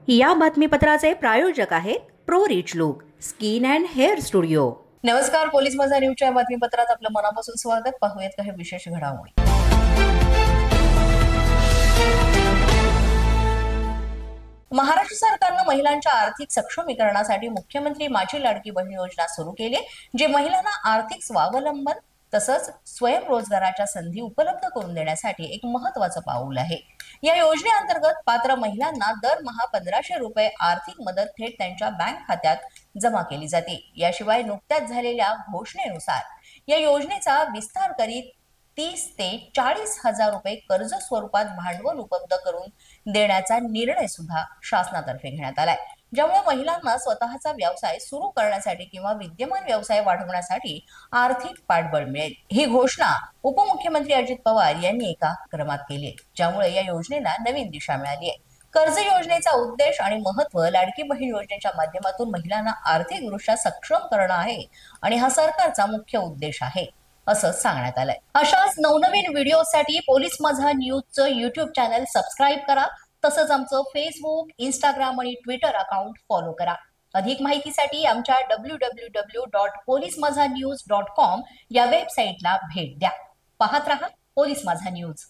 या बातमीपत्राचे प्रायोजक आहेत pro rich look skin and hair studio. नमस्कार, पोलीस माझा न्यूजच्या बातमीपत्रात आपलं मनापासून स्वागत। पाहूयात काही विशेष घडामोडी। महाराष्ट्र सरकारने महिलांच्या आर्थिक सक्षमीकरणासाठी मुख्यमंत्री माझी लाडकी बहीण योजना सुरू केली, जे महिलांना आर्थिक स्वावलंबन तसंच स्वयंरोजगाराच्या संधी उपलब्ध करून देण्यासाठी एक महत्त्वाचं पाऊल आहे। या योजनेअंतर्गत पात्र महिलांना दरमहा 1500 रुपये आर्थिक मदत थेट त्यांच्या बँक खात्यात जमा केली जाते। याशिवाय नुकत्याच झालेल्या घोषणेनुसार या योजनेचा विस्तार करीत 30 ते 40 हजार रुपये कर्ज स्वरूपात भांडवल उपलब्ध करून देण्याचा निर्णय सुद्धा शासनातर्फे घेण्यात आलाय, ज्यामुळे महिलांना स्वतःचा व्यवसाय सुरू करण्यासाठी किंवा विद्यमान व्यवसाय वाढवण्यासाठी आर्थिक पाठबळ मिळेल। ही घोषणा उपमुख्यमंत्री अजित पवार यांनी एका क्रमात केली आहे, ज्यामुळे या योजनेला नवीन दिशा मिळाली आहे। कर्ज योजनेचा उद्देश आणि महत्त्व लाडकी बहीण योजनेच्या माध्यमातून महिलांना आर्थिकदृष्ट्या सक्षम करणं आहे आणि हा सरकारचा मुख्य उद्देश आहे असं सांगण्यात आलंय। अशाच नवनवीन व्हिडिओसाठी पोलीस माझा न्यूजचं YouTube चॅनल सबस्क्राईब करा, तसंच आमचं फेसबुक, इंस्टाग्राम आणि ट्विटर अकाउंट फॉलो करा। अधिक माहितीसाठी आमच्या www.polismazhanews.com या वेबसाईटला भेट द्या। पाहत रहा पोलीस माझा न्यूज।